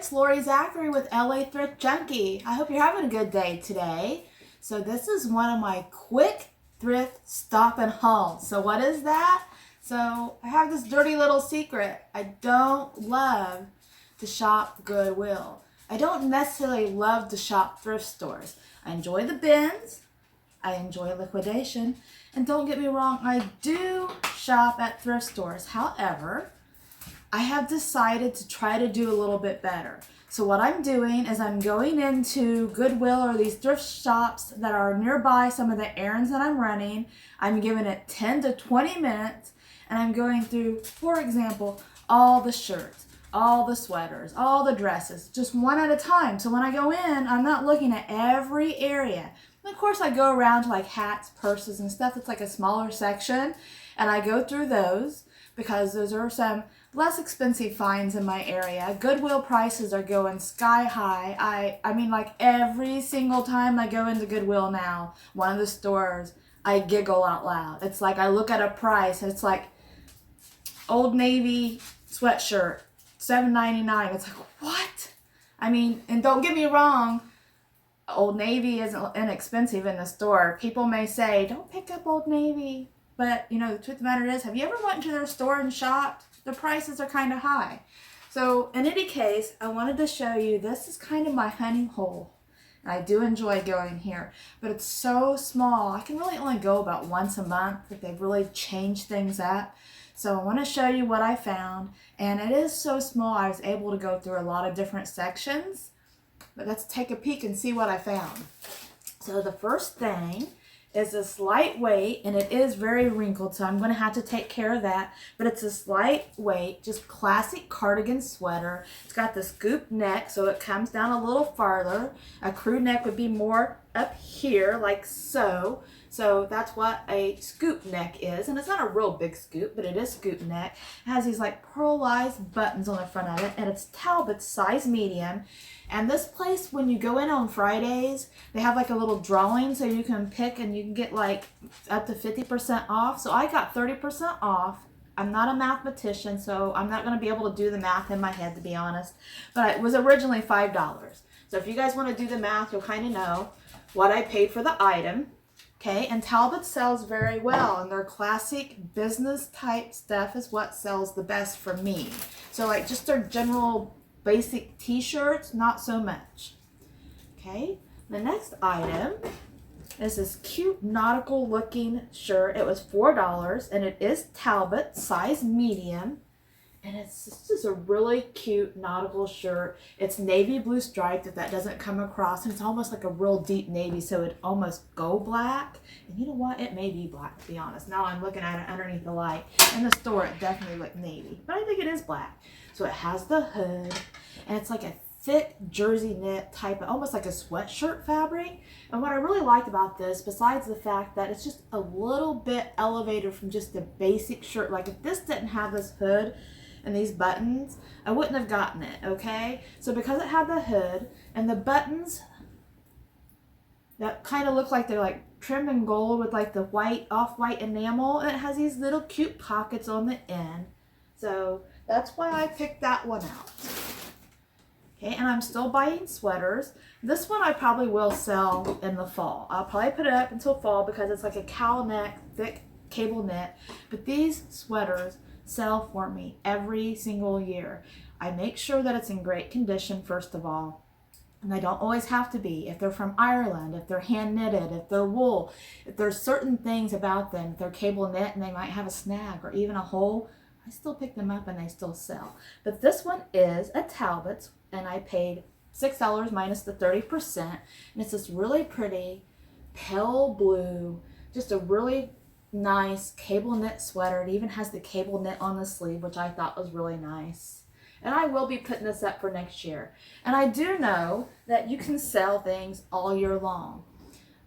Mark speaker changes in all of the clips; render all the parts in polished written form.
Speaker 1: it's Lori Zachary with LA Thrift Junkie. I hope you're having a good day today. So this is one of my quick thrift stop and hauls. So what is that? So I have this dirty little secret. I don't love to shop Goodwill. I don't necessarily love to shop thrift stores. I enjoy the bins. I enjoy liquidation. And don't get me wrong, I do shop at thrift stores. However, I have decided to try to do a little bit better. So what I'm doing is I'm going into Goodwill or these thrift shops that are nearby some of the errands that I'm running. I'm giving it 10 to 20 minutes and I'm going through, for example, all the shirts, all the sweaters, all the dresses, just one at a time. So when I go in, I'm not looking at every area. And of course I go around to like hats, purses and stuff. It's like a smaller section and I go through those because those are some less expensive finds in my area. Goodwill prices are going sky high. I mean, like every single time I go into Goodwill now, one of the stores, I giggle out loud. It's like I look at a price and it's like Old Navy sweatshirt, $7.99. It's like, what? I mean, and don't get me wrong, Old Navy isn't inexpensive in the store. People may say, don't pick up Old Navy. But, you know, the truth of the matter is, have you ever went into their store and shopped? The prices are kind of high. So, in any case, I wanted to show you, this is kind of my honey hole. And I do enjoy going here. But it's so small. I can really only go about once a month if they've really changed things up. So, I want to show you what I found. And it is so small, I was able to go through a lot of different sections. But let's take a peek and see what I found. So, the first thing is this lightweight, and it is very wrinkled, so I'm going to have to take care of that. But it's this lightweight, just classic cardigan sweater. It's got the scoop neck, so it comes down a little farther. A crew neck would be more up here, like so. So that's what a scoop neck is. And it's not a real big scoop, but it is scoop neck. It has these like pearlized buttons on the front of it, and it's Talbot's size medium. And this place, when you go in on Fridays, they have like a little drawing so you can pick and you can get like up to 50% off. So I got 30% off. I'm not a mathematician, so I'm not going to be able to do the math in my head, to be honest. But it was originally $5. So if you guys want to do the math, you'll kind of know what I paid for the item. Okay, and Talbot sells very well, and their classic business type stuff is what sells the best for me. So like just their general basic t-shirts, not so much. Okay, the next item is this cute nautical looking shirt. It was $4 and it is Talbot size medium, and it's just a really cute nautical shirt. It's navy blue striped, if that doesn't come across, and it's almost like a real deep navy, so it almost go black. And you know what, it may be black, to be honest. Now I'm looking at it underneath the light. In the store it definitely looked navy, but I think it is black. So it has the hood, and it's like a thick jersey knit type of, almost like a sweatshirt fabric. And what I really like about this, besides the fact that it's just a little bit elevated from just a basic shirt, like if this didn't have this hood and these buttons, I wouldn't have gotten it, okay? So because it had the hood and the buttons that kind of look like they're like trimmed in gold with like the white, off-white enamel, and it has these little cute pockets on the end. So that's why I picked that one out. Okay, and I'm still buying sweaters. This one I probably will sell in the fall. I'll probably put it up until fall because it's like a cowl neck, thick cable knit. But these sweaters sell for me every single year. I make sure that it's in great condition, first of all. And they don't always have to be. If they're from Ireland, if they're hand knitted, if they're wool, if there's certain things about them, if they're cable knit and they might have a snag or even a hole, I still pick them up and they still sell. But this one is a Talbot's, and I paid $6 minus the 30%. And it's this really pretty pale blue, just a really nice cable knit sweater. It even has the cable knit on the sleeve, which I thought was really nice. And I will be putting this up for next year. And I do know that you can sell things all year long.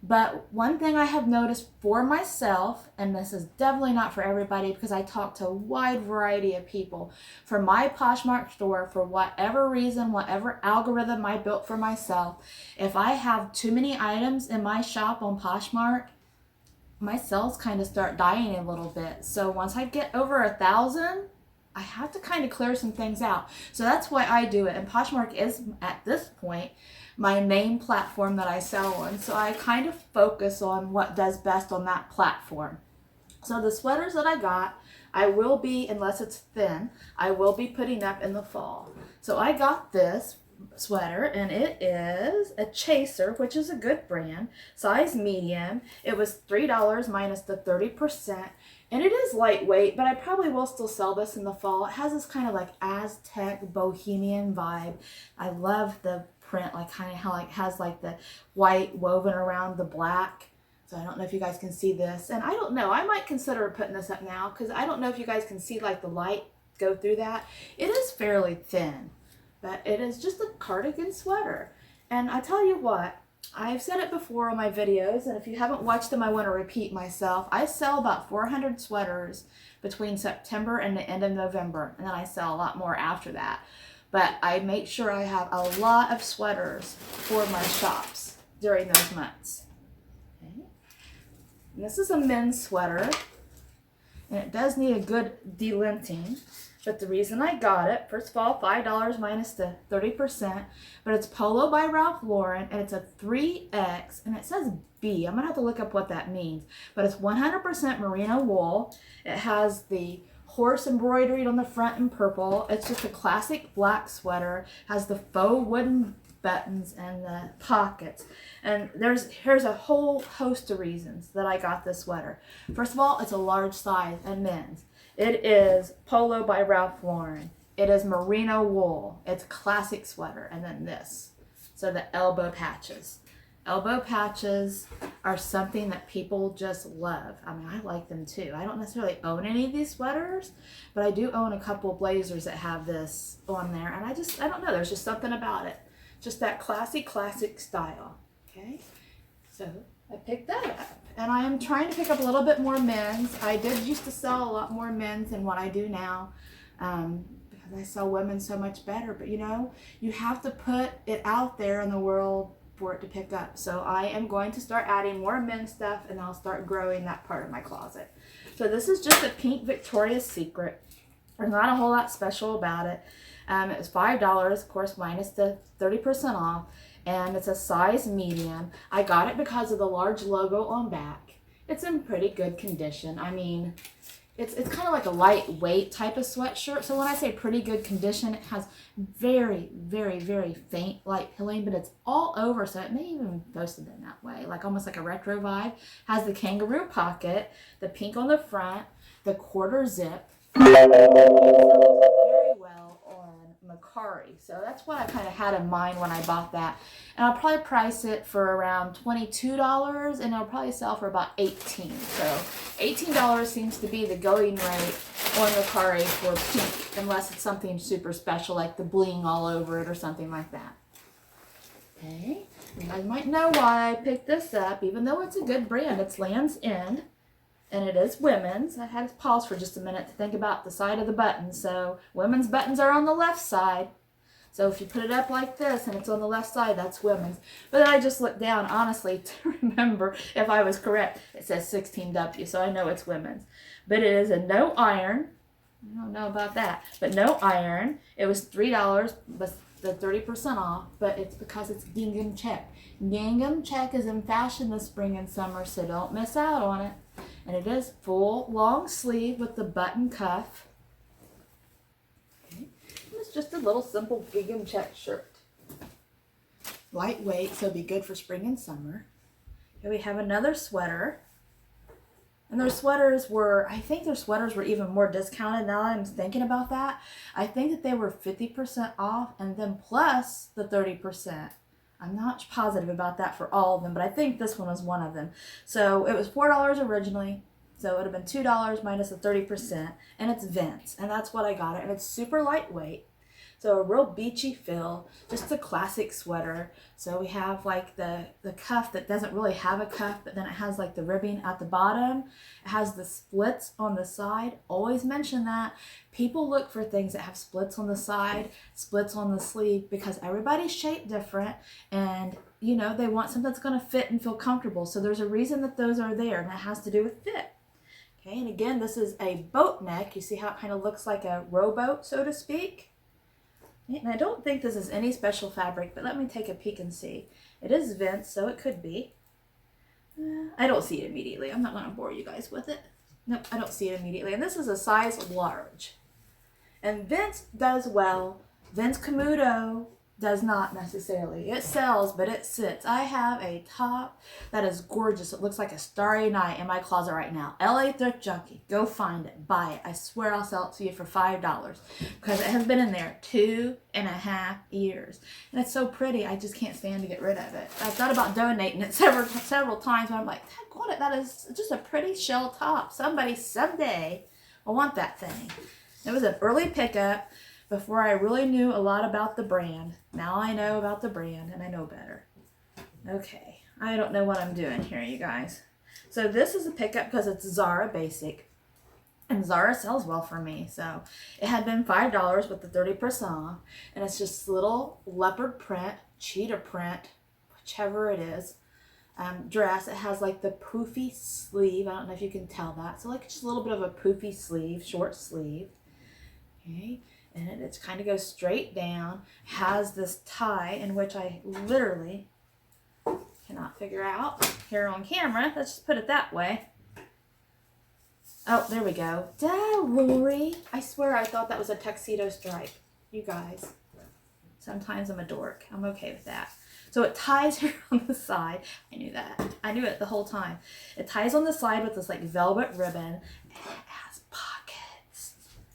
Speaker 1: But one thing I have noticed for myself, and this is definitely not for everybody because I talk to a wide variety of people, for my Poshmark store, for whatever reason, whatever algorithm I built for myself, if I have too many items in my shop on Poshmark, my sales kind of start dying a little bit. So once I get over 1,000, I have to kind of clear some things out. So that's why I do it. And Poshmark is, at this point, my main platform that I sell on. So I kind of focus on what does best on that platform. So the sweaters that I got, I will be, unless it's thin, I will be putting up in the fall. So I got this sweater, and it is a Chaser, which is a good brand, size medium. It was $3 minus the 30%, and it is lightweight, but I probably will still sell this in the fall. It has this kind of like Aztec bohemian vibe. I love the print, like kind of how it has like the white woven around the black. So I don't know if you guys can see this, and I don't know, I might consider putting this up now because I don't know if you guys can see like the light go through that. It is fairly thin, but it is just a cardigan sweater. And I tell you what, I've said it before on my videos, and if you haven't watched them, I want to repeat myself. I sell about 400 sweaters between September and the end of November, and then I sell a lot more after that. But I make sure I have a lot of sweaters for my shops during those months. Okay. And this is a men's sweater, and it does need a good delinting. But the reason I got it, first of all, $5 minus the 30%, but it's Polo by Ralph Lauren, and it's a 3X, and it says B. I'm going to have to look up what that means. But it's 100% merino wool. It has the horse embroidery on the front in purple. It's just a classic black sweater. Has the faux wooden buttons and the pockets. And here's a whole host of reasons that I got this sweater. First of all, it's a large size and men's. It is Polo by Ralph Lauren. It is merino wool. It's a classic sweater. And then this. So the elbow patches. Elbow patches are something that people just love. I mean, I like them too. I don't necessarily own any of these sweaters, but I do own a couple of blazers that have this on there. And I don't know. There's just something about it. Just that classic style. Okay. So I picked that up. And I am trying to pick up a little bit more men's. I did used to sell a lot more men's than what I do now, because I sell women so much better. But you know, you have to put it out there in the world for it to pick up. So I am going to start adding more men's stuff, and I'll start growing that part of my closet. So this is just a pink Victoria's Secret. There's not a whole lot special about it. It was $5, of course, minus the 30% off. And it's a size medium. I got it because of the large logo on back. It's in pretty good condition. I mean, it's kind of like a lightweight type of sweatshirt. So when I say pretty good condition, it has very, very, very faint light pilling, but it's all over. So it may even be posted in that way, like almost like a retro vibe. Has the kangaroo pocket, the pink on the front, the quarter zip. Very well on Mercari. So that's what I kind of had in mind when I bought that. And I'll probably price it for around $22, and I'll probably sell for about $18. So $18 seems to be the going rate on Mercari for pink, unless it's something super special like the bling all over it or something like that. Okay, you guys might know why I picked this up, even though it's a good brand. It's Land's End, and it is women's. I had to pause for just a minute to think about the side of the button. So women's buttons are on the left side. So if you put it up like this and it's on the left side, that's women's. But then I just looked down, honestly, to remember if I was correct. It says 16W, so I know it's women's. But it is a no iron. I don't know about that. But no iron. It was $3, but the 30% off. But it's because it's gingham check. Gingham check is in fashion this spring and summer, so don't miss out on it. And it is full long sleeve with the button cuff. It's just a little simple gingham check shirt. Lightweight, so it'll be good for spring and summer. Here we have another sweater. And their sweaters were, I think their sweaters were even more discounted now that I'm thinking about that. I think that they were 50% off and then plus the 30%. I'm not positive about that for all of them, but I think this one was one of them. So it was $4 originally. So it would have been $2 minus the 30%, and it's Vince, and that's what I got it. And it's super lightweight, so a real beachy feel, just a classic sweater. So we have like the cuff that doesn't really have a cuff, but then it has like the ribbing at the bottom. It has the splits on the side. Always mention that. People look for things that have splits on the side, splits on the sleeve, because everybody's shaped different, and you know, they want something that's going to fit and feel comfortable. So there's a reason that those are there, and it has to do with fit. Okay, and again, this is a boat neck. You see how it kind of looks like a rowboat, so to speak? And I don't think this is any special fabric, but let me take a peek and see. It is Vince, so it could be. I don't see it immediately. I'm not going to bore you guys with it. Nope, I don't see it immediately. And this is a size large. And Vince does well. Vince Camuto does not necessarily. It sells, but it sits. I have a top that is gorgeous. It looks like a starry night in my closet right now. LA Thrift Junkie. Go find it. Buy it. I swear I'll sell it to you for $5 because it has been in there 2.5 years. And it's so pretty. I just can't stand to get rid of it. I've thought about donating it several times, but I'm like, that is just a pretty shell top. Somebody someday will want that thing. It was an early pickup. Before I really knew a lot about the brand. Now I know about the brand and I know better. Okay, I don't know what I'm doing here, you guys. So this is a pickup because it's Zara Basic. And Zara sells well for me. So it had been $5 with the 30% off. And it's just little leopard print, cheetah print, whichever it is, dress. It has like the poofy sleeve. I don't know if you can tell that. So like just a little bit of a poofy sleeve, short sleeve. Okay. And it kind of goes straight down, has this tie in which I literally cannot figure out here on camera. Let's just put it that way. Oh, there we go. Duh, Lori. I swear I thought that was a tuxedo stripe. You guys. Sometimes I'm a dork. I'm okay with that. So it ties here on the side. I knew that. I knew it the whole time. It ties on the side with this like velvet ribbon.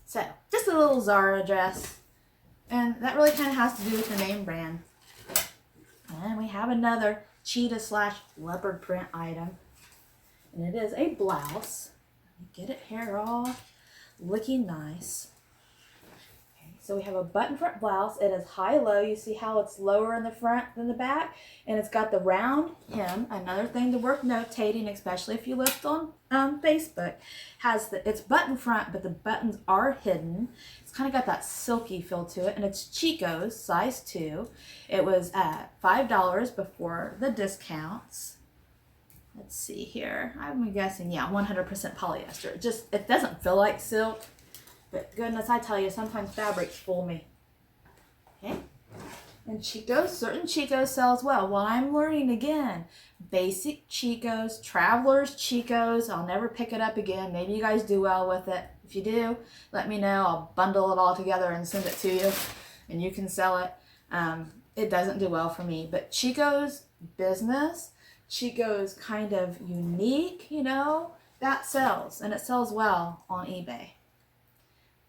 Speaker 1: So, just a little Zara dress. And that really kind of has to do with the name brand. And we have another cheetah / leopard print item. And it is a blouse. Get it here all looking nice. Okay, so we have a button front blouse. It is high-low. You see how it's lower in the front than the back? And it's got the round hem. Another thing to worth notating, especially if you list on Facebook, it's button front, but the buttons are hidden. It's kind of got that silky feel to it, and it's Chico's, size 2. It was at $5 before the discounts. Let's see here. I'm guessing, yeah, 100% polyester. It doesn't feel like silk, but goodness, I tell you, sometimes fabrics fool me. Okay. And Chico's, certain Chico's sells well. Well, I'm learning again. Basic Chico's, Traveler's Chico's. I'll never pick it up again. Maybe you guys do well with it. If you do, let me know. I'll bundle it all together and send it to you, and you can sell it. It doesn't do well for me. But Chico's business, Chico's kind of unique, you know, that sells, and it sells well on eBay.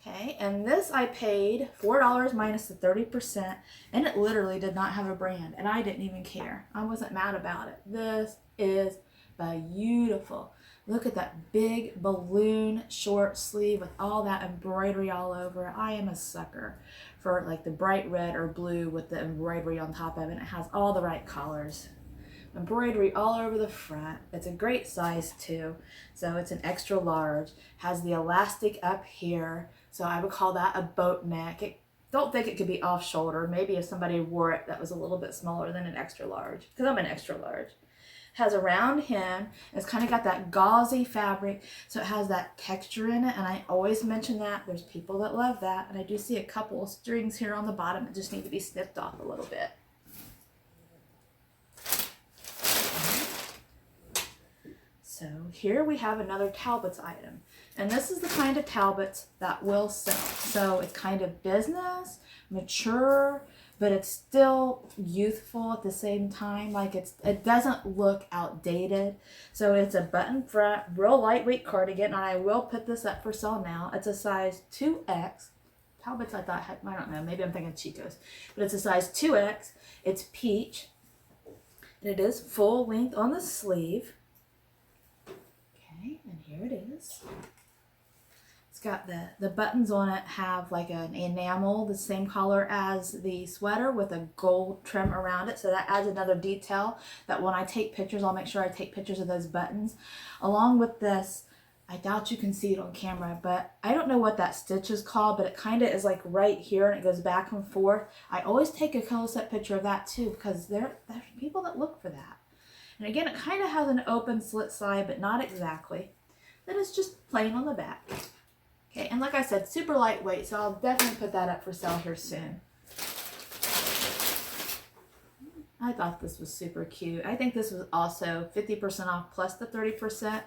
Speaker 1: Okay, and this I paid $4 minus the 30%, and it literally did not have a brand, and I didn't even care. I wasn't mad about it. This is beautiful. Look at that big balloon short sleeve with all that embroidery all over it. I am a sucker for like the bright red or blue with the embroidery on top of it. It has all the right colors. Embroidery all over the front. It's a great size too. So it's an extra large. Has the elastic up here. So I would call that a boat neck. Don't think it could be off shoulder. Maybe if somebody wore it that was a little bit smaller than an extra large. Because I'm an extra large. Has a round hem. It's kind of got that gauzy fabric. So it has that texture in it. And I always mention that. There's people that love that. And I do see a couple of strings here on the bottom that just need to be snipped off a little bit. So here we have another Talbot's item. And this is the kind of Talbots that will sell. So it's kind of business, mature, but it's still youthful at the same time. Like it doesn't look outdated. So it's a button front, real lightweight cardigan. And I will put this up for sale now. It's a size 2X. Talbots I thought had, I don't know, maybe I'm thinking Chico's. But it's a size 2X. It's peach. And it is full length on the sleeve. And here it is. It's got the buttons on it have like an enamel, the same color as the sweater with a gold trim around it. So that adds another detail that when I take pictures, I'll make sure I take pictures of those buttons. Along with this, I doubt you can see it on camera, but I don't know what that stitch is called, but it kind of is like right here and it goes back and forth. I always take a close-up picture of that too because there's people that look for that. And again, it kind of has an open slit side, but not exactly. and it's just plain on the back. Okay, and like I said, super lightweight, so I'll definitely put that up for sale here soon. I thought this was super cute. I think this was also 50% off plus the 30%.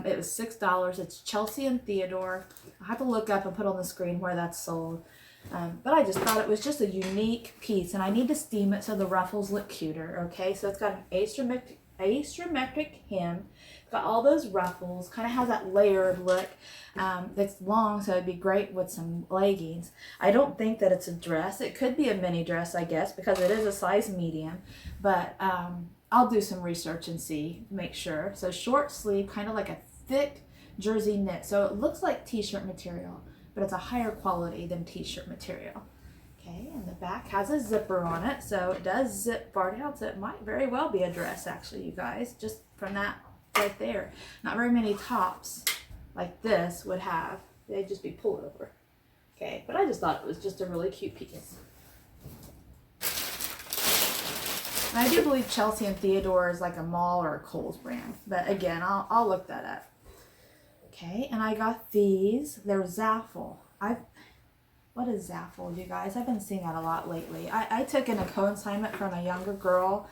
Speaker 1: It was $6. It's Chelsea and Theodore. I'll have to look up and put on the screen where that's sold. But I just thought it was just a unique piece, and I need to steam it so the ruffles look cuter. Okay, so it's got an asymmetric hem. It's got all those ruffles, kind of has that layered look. It's long, so it'd be great with some leggings. I don't think that it's a dress. It could be a mini dress, I guess, because it is a size medium, but I'll do some research and see, make sure. So short sleeve, kind of like a thick jersey knit. So it looks like t-shirt material, but it's a higher quality than t-shirt material. Okay, and the back has a zipper on it, so it does zip far down, so it might very well be a dress, actually, you guys, just from that right there. Not very many tops like this would have. They'd just be pulled over. Okay, but I just thought it was just a really cute piece. And I do believe Chelsea and Theodore is like a mall or a Kohl's brand, but again, I'll look that up. Okay, and I got these. They're Zaffle. What is Zaffle, you guys? I've been seeing that a lot lately. I took in a consignment from a younger girl.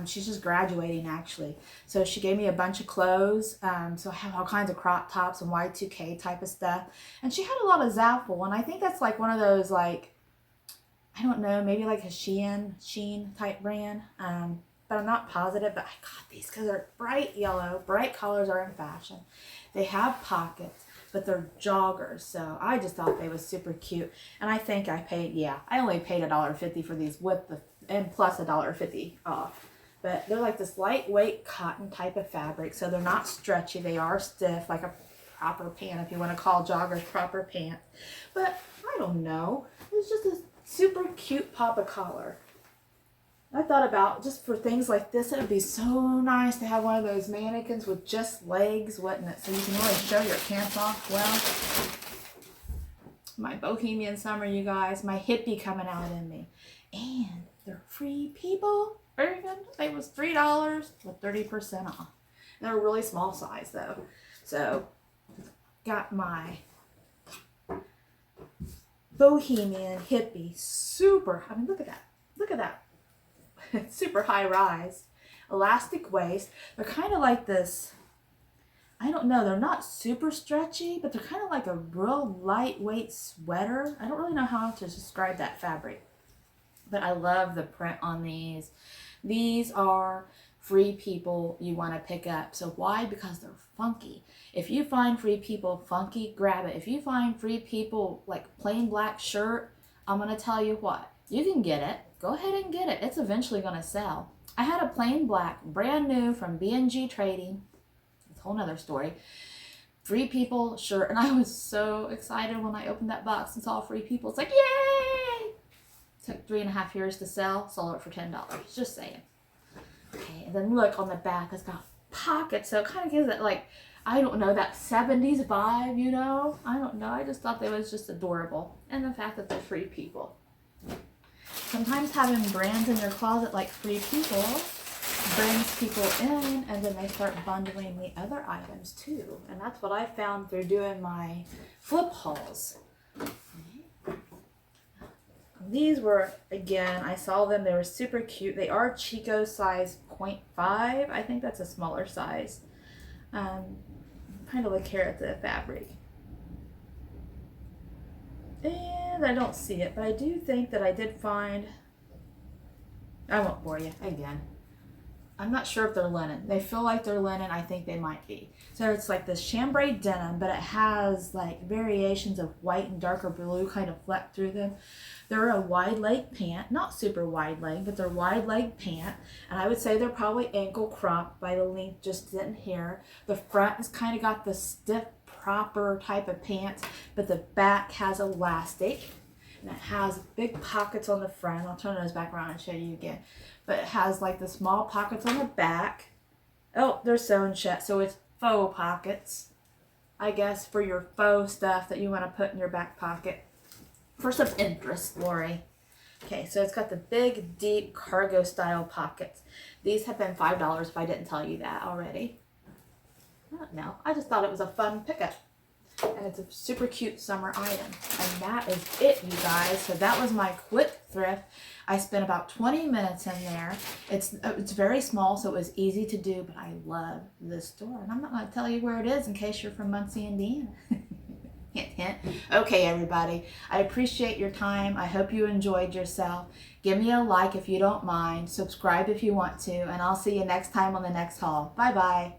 Speaker 1: She's just graduating, actually. So she gave me a bunch of clothes. So I have all kinds of crop tops and Y2K type of stuff. And she had a lot of Zaffle, and I think that's like one of those, like, I don't know, maybe like a Shein type brand. But I'm not positive. But I got these because they're bright yellow. Bright colors are in fashion. They have pockets, but they're joggers, so I just thought they was super cute. And I think I only paid $1.50 for these and plus $1.50 off. But they're like this lightweight cotton type of fabric, so they're not stretchy. They are stiff, like a proper pant, if you want to call joggers proper pants. But I don't know. It's just a super cute pop of collar. I thought about, just for things like this, it would be so nice to have one of those mannequins with just legs, wouldn't it? So you can really show your pants off well. My bohemian summer, you guys. My hippie coming out in me. And they're free people. They was $3 with 30% off. And they're a really small size, though. So, got my bohemian hippie super, I mean, look at that. Look at that. Super high rise, elastic waist. They're kind of like this, I don't know, they're not super stretchy, but they're kind of like a real lightweight sweater. I don't really know how to describe that fabric, but I love the print on these. These are free people you want to pick up. So why? Because they're funky. If you find free people funky, grab it. If you find free people like plain black shirt, I'm going to tell you what, you can get it. Go ahead and get it. It's eventually going to sell. I had a plain black, brand new from B&G Trading. It's a whole nother story. Free people shirt. And I was so excited when I opened that box and saw free people. It's like, yay! Took 3.5 years to sell. Sold it for $10. Just saying. Okay, and then look on the back. It's got pockets. So it kind of gives it like, I don't know, that 70s vibe, you know? I don't know. I just thought they was just adorable. And the fact that they're free people. Sometimes having brands in your closet like Free People brings people in, and then they start bundling the other items too. And that's what I found through doing my flip hauls. These were, again, I saw them. They were super cute. They are Chico size 0.5. I think that's a smaller size. Trying to look here at the fabric. And I don't see it, but I do think that I did find, I won't bore you again. I'm not sure if they're linen. They feel like they're linen. I think they might be. So it's like this chambray denim, but it has like variations of white and darker blue kind of flecked through them. They're a wide leg pant, not super wide leg, but they're wide leg pant. And I would say they're probably ankle cropped by the length just sitting here. The front has kind of got the stiff, proper type of pants, but the back has elastic. And it has big pockets on the front. I'll turn those back around and show you again. But it has like the small pockets on the back. Oh, they're sewn shut, so it's faux pockets. I guess for your faux stuff that you want to put in your back pocket. For some interest, Lori. Okay, so it's got the big, deep cargo style pockets. These have been $5 if I didn't tell you that already. I don't know. I just thought it was a fun pickup. And it's a super cute summer item. And that is it, you guys. So that was my quick thrift. I spent about 20 minutes in there. It's very small, so it was easy to do, but I love this store. And I'm not going to tell you where it is in case you're from Muncie, Indiana. Hint, hint. Okay, everybody. I appreciate your time. I hope you enjoyed yourself. Give me a like if you don't mind. Subscribe if you want to. And I'll see you next time on the next haul. Bye-bye.